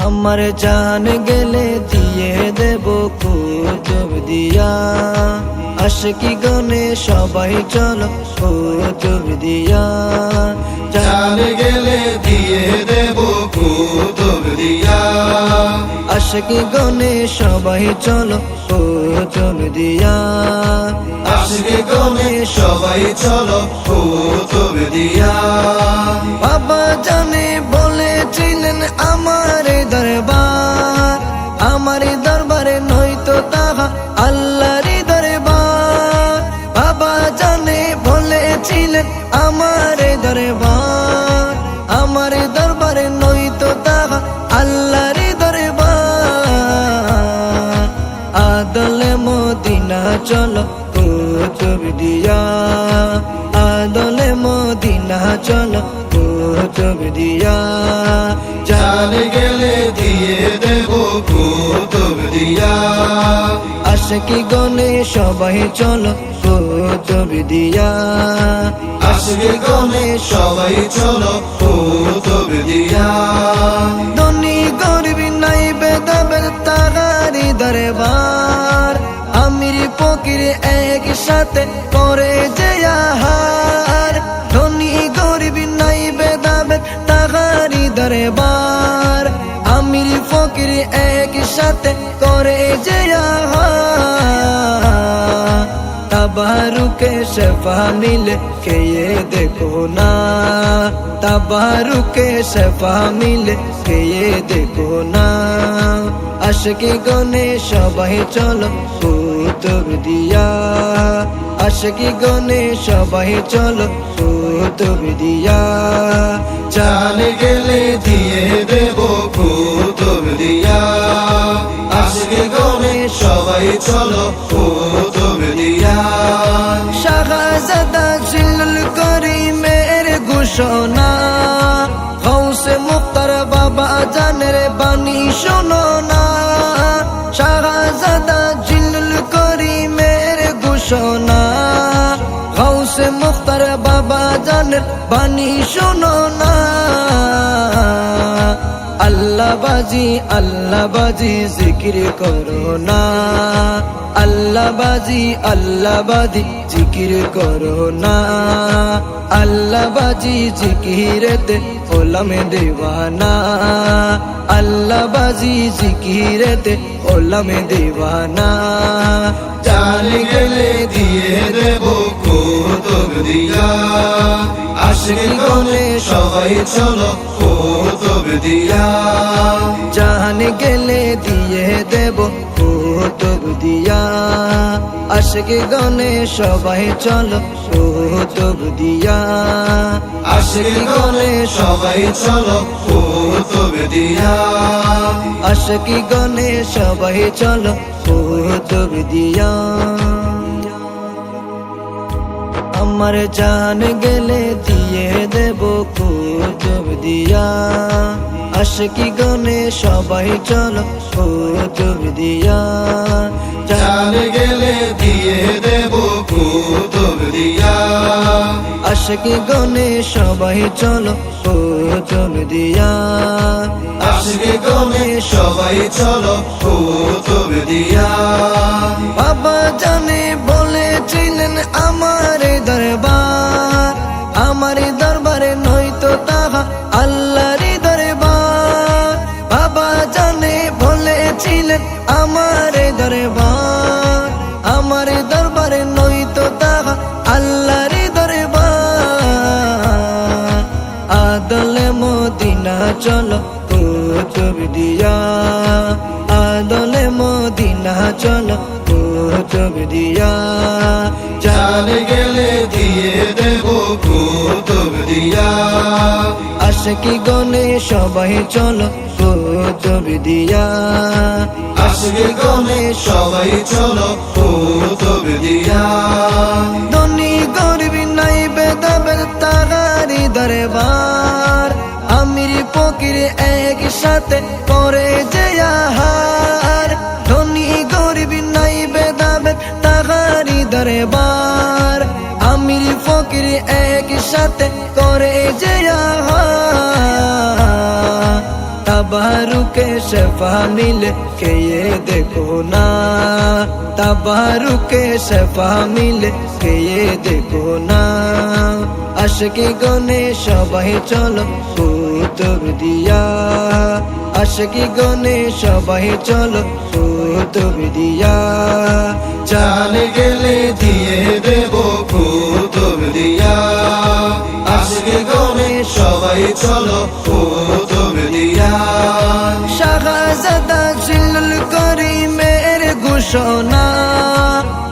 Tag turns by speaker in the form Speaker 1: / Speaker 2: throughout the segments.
Speaker 1: আমার জান গেলে দিয়ে দেব কুতুব দিয়া, আশিকি গনে সবাই চলো কুতুব দিয়া।
Speaker 2: জান গেলে দিয়ে দেব কুতুব দিয়া,
Speaker 1: আশিকি গনে সবাই চলো কুতুব দিয়া।
Speaker 2: আশিকি গনে সবাই চলো কুতুব দিয়া।
Speaker 1: বাবা জানে বলেছিলেন আমার দরবার, আমার দরবারে নয়তো তাহা আল্লাহর দরবার। বাবা জানে বলেছিলেন আমার দরবার, আমার দরবারে নয়তো তাহা আল্লাহর দরবার। আদলে মদিনা চলো কুতুব দিয়া, আদলে মদিনা চলো কুতুব দিয়া।
Speaker 2: জান গেলে দিয়ে দেব কুতুব দিয়া,
Speaker 1: আশিকি গনে সবাই চলো কুতুব দিয়া।
Speaker 2: আশিকি গনে সবাই চলো কুতুব দিয়া।
Speaker 1: ধনী গরিব নাই ভেদাভেদ তাহারি দরবার, আমির ফকির একসাথে করে যে আহার। ধনী গরিব নাই ভেদাভেদ তাহারি দরবার, আমির ফকির একসাথে করে যে আহার। তাবারুকে শেফা মিলে কে ये देखो ना, তাবারুকে শেফা মিলে কে ये देखो ना। আশিকি গনে সবাই চলো কুতুব দিয়া, আশিকি গনে সবাই চলো কুতুব দিয়া।
Speaker 2: জান গেলে দিয়ে দেব কুতুব দিয়া, আশিকি গনে সবাই চলো কুতুব দিয়া।
Speaker 1: শাহজাদা জিল্লুল করিমের ঘোষণা, গৌসে মুখতার বাবা জানের বাণী শোনো না। শাহজাদা জিল্লুল করিমের ঘোষণা, গৌসে মুখতার বাবা জানের বাণী শোনো না। আল্লাহ বাজি জিকির করো না, আল্লাহ বাজি জিকির করো না। আল্লাহ বাজি জিকিরেতে হলাম দেওয়ানা, আল্লাহ বাজি জিকিরেতে হলাম দেওয়ানা।
Speaker 2: জান গেলে দিয়ে দেব কুতুব দিয়া, আশিকি গনে সবাই চলো কুতুব দিয়া।
Speaker 1: জান গেলে দিয়ে দেব কুতুব দিয়া, আশিকি গনে সবাই চলো কুতুব দিয়া।
Speaker 2: আশিকি গনে সবাই চলো কুতুব দিয়া,
Speaker 1: আশিকি গনে সবাই চলো কুতুব দিয়া। আমার জান গেলে দিয়ে দেব কুতুব দিয়া, আশিকি গনে সবাই চলো কুতুব দিয়া।
Speaker 2: জান গেলে দিয়ে দেব কুতুব দিয়া,
Speaker 1: আশিকি গনে সবাই চলো কুতুব দিয়া।
Speaker 2: আশিকি গনে সবাই চলো কুতুব দিয়া।
Speaker 1: বাবা জানে বলেছিলেন আমার দরবার, আমার দরবারে নয়তো তাহা আল্লাহর দরবার। বাবা জানে বলেছিলেন আমার দরবার, আমার দরবারে নয়তো তাহা আল্লাহর দরবার। আদলে মদিনা চলো কুতুব দিয়া, আদলে মদিনা চলো কুতুব দিয়া।
Speaker 2: জান গেলে দিয়ে দেব কুতুব দিয়া,
Speaker 1: আশিকি গনে সবাই চলো কুতুব দিয়া।
Speaker 2: আশিকি গনে সবাই চলো কুতুব দিয়া।
Speaker 1: ধনী গরিব নাই ভেদাভেদ তাহারি দরবার, আমির ফকির একসাথে করে যে আহার। ধনী গরিব নাই ভেদাভেদ তাহারি দরবার, আমির ফকির একসাথে করে যে আহার। तबारुके शफा मिले के ये देखो ना, तबारुके शफा मिले के ये देखो ना। আশিকি গনে সবাই চলো কুতুব দিয়া, আশিকি গনে সবাই চলো কুতুব দিয়া।
Speaker 2: চাল গেলে দিয়ে দেব কুতুব দিয়া, আশিকি গনে সবাই চলো কুতুব দিয়া।
Speaker 1: শাহজাদা জিল্লুল করিমের ঘোষণা,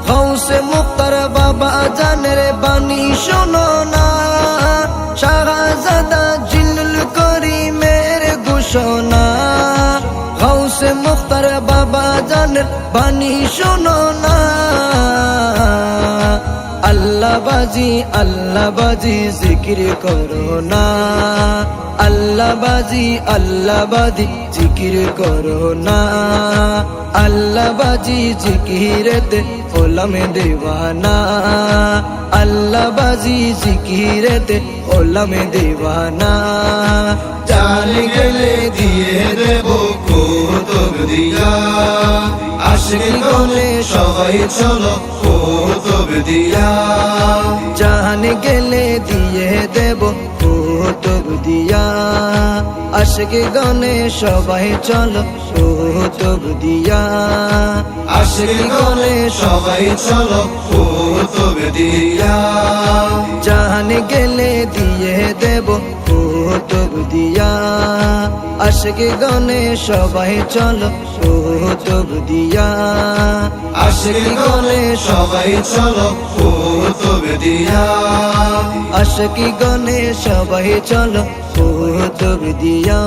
Speaker 1: গৌসে মুক্তার বাবা জানের বাণী শোনো না। শাহজাদা জিল্লুল করিমের ঘোষণা, গৌসে মুক্তার বাবা জানের বাণী শোনো না। আল্লাহ বাজি জিকির করো না, আল্লাহ বাজি জিকির করো না। আল্লাহ বাজি জিকিরেতে ওলামে দেওয়ানা, আল্লাহ বাজি জিকিরেতে ওলামে দেওয়ানা।
Speaker 2: চাল গেলে দিয়ে দেব কুতুব দিয়া, আশিকি গনে সবাই চলো কুতুব দিয়া।
Speaker 1: জান গেলে দিয়ে দেব কুতুব দিয়া, আশিকি গনে সবাই চলো কুতুব দিয়া।
Speaker 2: আশিকি গনে সবাই চলো কুতুব দিয়া।
Speaker 1: জান গেলে দিয়ে দেব কুতুব দিয়া, আশিকি গনে সবাই চলো কুতুব দিয়া।
Speaker 2: আশিকি গনে সবাই চলো কুতুব দিয়া।
Speaker 1: আশিকি গনে সবাই চলো কুতুব দিয়া।